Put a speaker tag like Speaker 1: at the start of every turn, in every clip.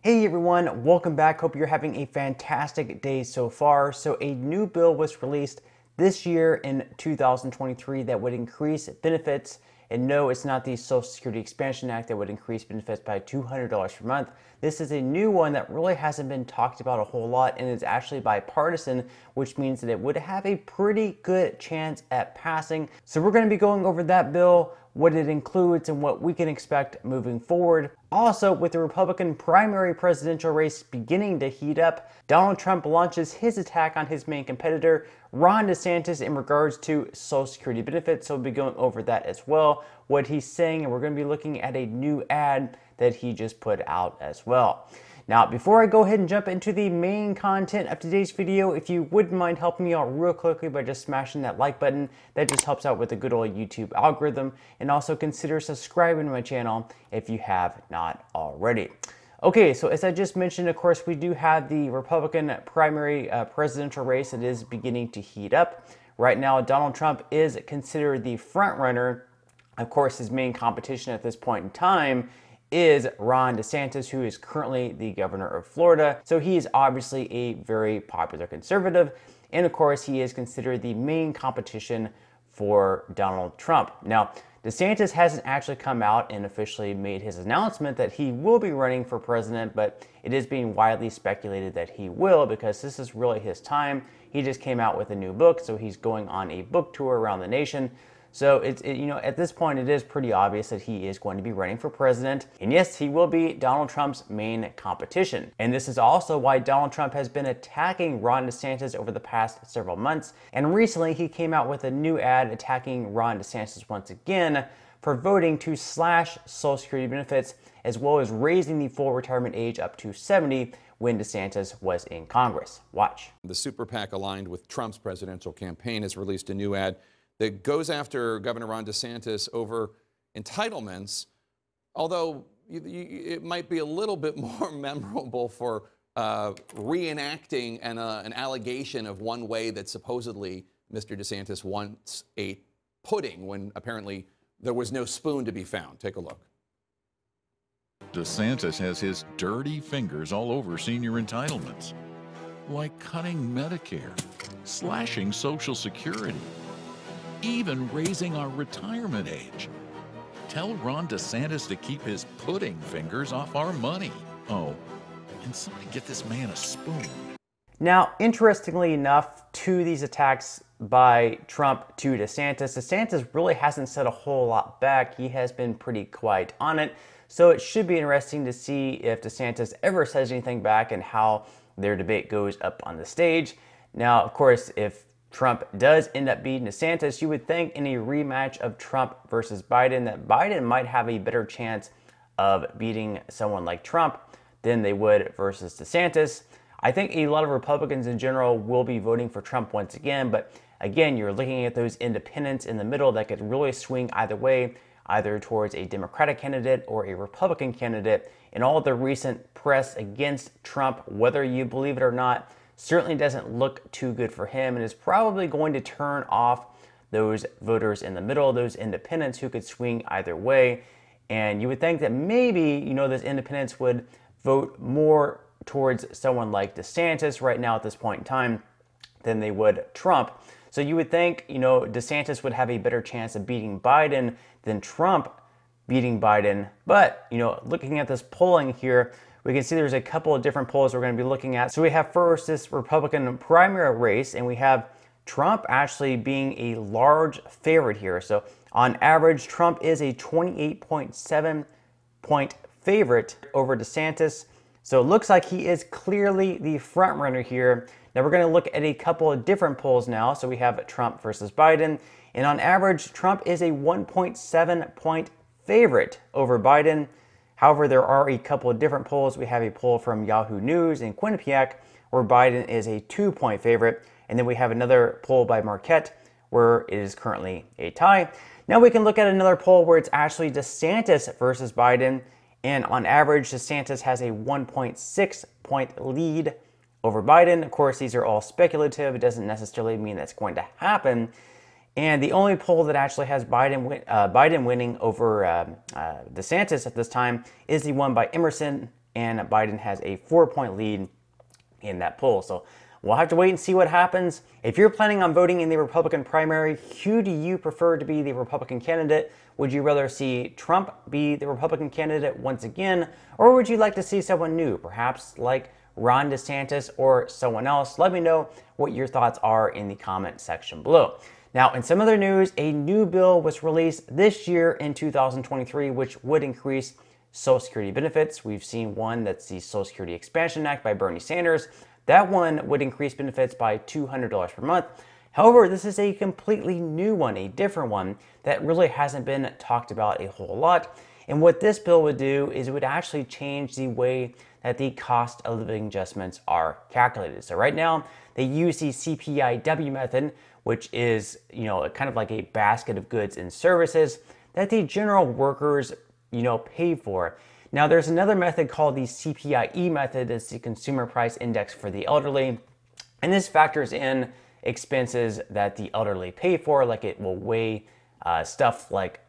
Speaker 1: Hey everyone, welcome back. Hope you're having a fantastic day so far. So a new bill was released this year in 2023 that would increase benefits. And no, it's not the Social Security Expansion Act that would increase benefits by $200 per month. This is a new one that really hasn't been talked about a whole lot, and is actually bipartisan, which means that it would have a pretty good chance at passing. So we're going to be going over that bill, what it includes, and what we can expect moving forward. Also, with the Republican primary presidential race beginning to heat up, Donald Trump launches his attack on his main competitor, Ron DeSantis, in regards to Social Security benefits. So we'll be going over that as well, what he's saying, and we're going to be looking at a new ad that he just put out as well. Now, before I go ahead and jump into the main content of today's video, if you wouldn't mind helping me out real quickly by just smashing that like button, that just helps out with the good old YouTube algorithm, and also consider subscribing to my channel if you have not already. Okay, so as I just mentioned, of course, we do have the Republican primary presidential race that is beginning to heat up. Right now, Donald Trump is considered the front runner. Of course, his main competition at this point in time is Ron DeSantis, who is currently the governor of Florida. So he is obviously a very popular conservative. And of course, he is considered the main competition for Donald Trump. Now, DeSantis hasn't actually come out and officially made his announcement that he will be running for president, but it is being widely speculated that he will, because this is really his time. He just came out with a new book, so he's going on a book tour around the nation. So at this point, it is pretty obvious that he is going to be running for president. And yes, he will be Donald Trump's main competition. And this is also why Donald Trump has been attacking Ron DeSantis over the past several months. And recently, he came out with a new ad attacking Ron DeSantis once again for voting to slash Social Security benefits, as well as raising the full retirement age up to 70 when DeSantis was in Congress. Watch.
Speaker 2: The super PAC aligned with Trump's presidential campaign has released a new ad that goes after Governor Ron DeSantis over entitlements, although it might be a little bit more memorable for reenacting an allegation of one way that supposedly Mr. DeSantis once ate pudding when apparently there was no spoon to be found. Take a look.
Speaker 3: DeSantis has his dirty fingers all over senior entitlements, like cutting Medicare, slashing Social Security, even raising our retirement age. Tell Ron DeSantis to keep his pudding fingers off our money. Oh, and somebody get this man a spoon.
Speaker 1: Now, interestingly enough, to these attacks by Trump to DeSantis, DeSantis really hasn't said a whole lot back. He has been pretty quiet on it. So it should be interesting to see if DeSantis ever says anything back and how their debate goes up on the stage. Now, of course, if Trump does end up beating DeSantis, you would think in a rematch of Trump versus Biden that Biden might have a better chance of beating someone like Trump than they would versus DeSantis. I think a lot of Republicans in general will be voting for Trump once again, but again, you're looking at those independents in the middle that could really swing either way, either towards a Democratic candidate or a Republican candidate. And all the recent press against Trump, whether you believe it or not, certainly doesn't look too good for him, and is probably going to turn off those voters in the middle, those independents who could swing either way. And you would think that maybe, those independents would vote more towards someone like DeSantis right now at this point in time than they would Trump. So you would think, DeSantis would have a better chance of beating Biden than Trump beating Biden. But, looking at this polling here, we can see there's a couple of different polls we're going to be looking at. So we have first this Republican primary race, and we have Trump actually being a large favorite here. So on average, Trump is a 28.7 point favorite over DeSantis. So it looks like he is clearly the front runner here. Now we're going to look at a couple of different polls now. So we have Trump versus Biden, and on average, Trump is a 1.7 point favorite over Biden. However, there are a couple of different polls. We have a poll from Yahoo News in Quinnipiac where Biden is a 2-point favorite. And then we have another poll by Marquette where it is currently a tie. Now we can look at another poll where it's actually DeSantis versus Biden. And on average, DeSantis has a 1.6 point lead over Biden. Of course, these are all speculative. It doesn't necessarily mean that's going to happen. And the only poll that actually has Biden winning over DeSantis at this time is the one by Emerson and Biden has a 4-point lead in that poll. So we'll have to wait and see what happens. If you're planning on voting in the Republican primary, who do you prefer to be the Republican candidate? Would you rather see Trump be the Republican candidate once again, or would you like to see someone new, perhaps like Ron DeSantis or someone else? Let me know what your thoughts are in the comment section below. Now, in some other news, a new bill was released this year in 2023, which would increase Social Security benefits. We've seen one that's the Social Security Expansion Act by Bernie Sanders. That one would increase benefits by $200 per month. However, this is a completely new one, a different one that really hasn't been talked about a whole lot. And what this bill would do is it would actually change the way that the cost of living adjustments are calculated. So right now, they use the CPIW method, which is, kind of like a basket of goods and services that the general workers, pay for. Now, there's another method called the CPIE method. It's the Consumer Price Index for the elderly. And this factors in expenses that the elderly pay for, like it will weigh stuff like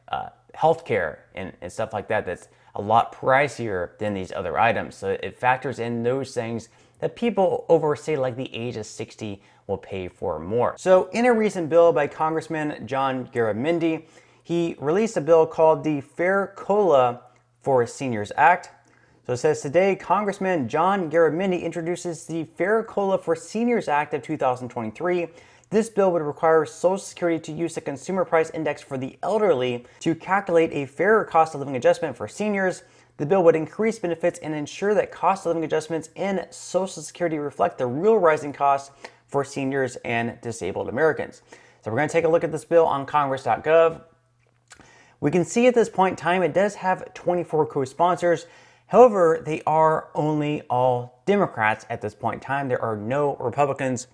Speaker 1: healthcare and stuff like that that's a lot pricier than these other items. So it factors in those things that people over, say, like the age of 60 will pay for more. So in a recent bill by Congressman John Garamendi, he released a bill called the Fair COLA for Seniors Act. So it says today, Congressman John Garamendi introduces the Fair COLA for Seniors Act of 2023. This bill would require Social Security to use the Consumer Price Index for the elderly to calculate a fairer cost of living adjustment for seniors. The bill would increase benefits and ensure that cost of living adjustments in Social Security reflect the real rising costs for seniors and disabled Americans. So we're going to take a look at this bill on congress.gov. We can see at this point in time it does have 24 co-sponsors. However, they are only all Democrats at this point in time. There are no Republicans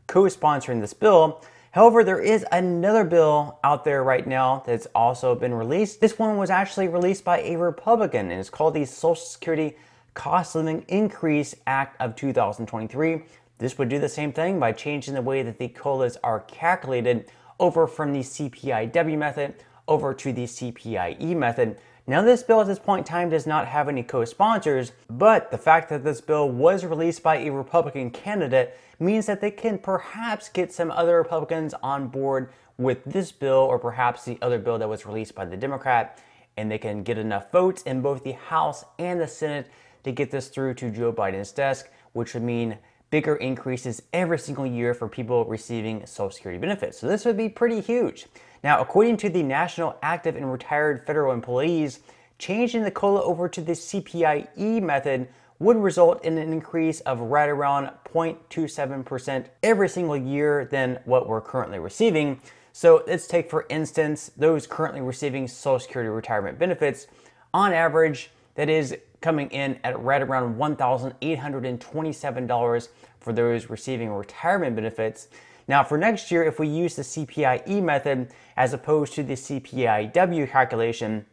Speaker 1: co-sponsoring this bill. However, there is another bill out there right now that's also been released. This one was actually released by a Republican, and it's called the Social Security Cost of Living Increase Act of 2023. This would do the same thing by changing the way that the COLAs are calculated over from the CPIW method over to the CPIE method. Now, this bill at this point in time does not have any co-sponsors, but the fact that this bill was released by a Republican candidate means that they can perhaps get some other Republicans on board with this bill, or perhaps the other bill that was released by the Democrat, and they can get enough votes in both the House and the Senate to get this through to Joe Biden's desk, which would mean bigger increases every single year for people receiving Social Security benefits. So this would be pretty huge. Now, according to the National Active and Retired Federal Employees, changing the COLA over to the CPIE method would result in an increase of right around 0.27% every single year than what we're currently receiving. So let's take, for instance, those currently receiving Social Security retirement benefits. On average, that is coming in at right around $1,827 for those receiving retirement benefits. Now, for next year, if we use the CPIE method as opposed to the CPIW calculation,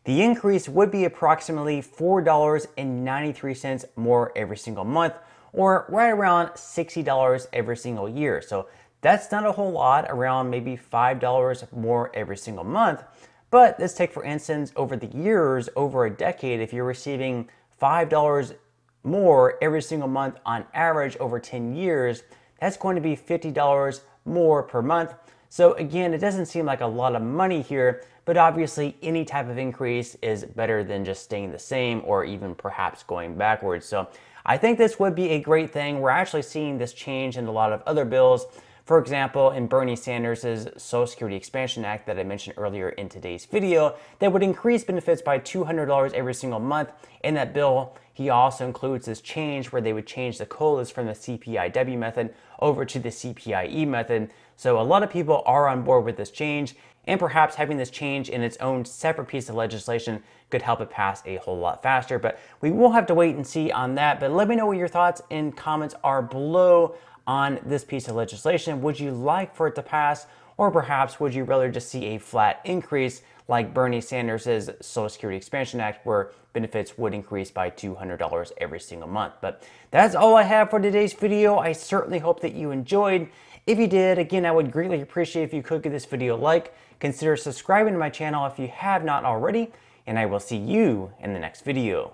Speaker 1: the increase would be approximately $4.93 more every single month, or right around $60 every single year. So that's not a whole lot, around maybe $5 more every single month. But let's take, for instance, over the years, over a decade, if you're receiving $5 more every single month on average over 10 years, that's going to be $50 more per month. So again, it doesn't seem like a lot of money here, but obviously any type of increase is better than just staying the same or even perhaps going backwards. So I think this would be a great thing. We're actually seeing this change in a lot of other bills. For example, in Bernie Sanders' Social Security Expansion Act that I mentioned earlier in today's video, that would increase benefits by $200 every single month. In that bill, he also includes this change where they would change the COLAs from the CPIW method over to the CPIE method. So a lot of people are on board with this change, and perhaps having this change in its own separate piece of legislation could help it pass a whole lot faster. But we will have to wait and see on that. But let me know what your thoughts and comments are below on this piece of legislation. Would you like for it to pass, or perhaps would you rather just see a flat increase like Bernie Sanders' Social Security Expansion Act, where benefits would increase by $200 every single month? But that's all I have for today's video. I certainly hope that you enjoyed. If you did, again, I would greatly appreciate if you could give this video a like. Consider subscribing to my channel if you have not already, and I will see you in the next video.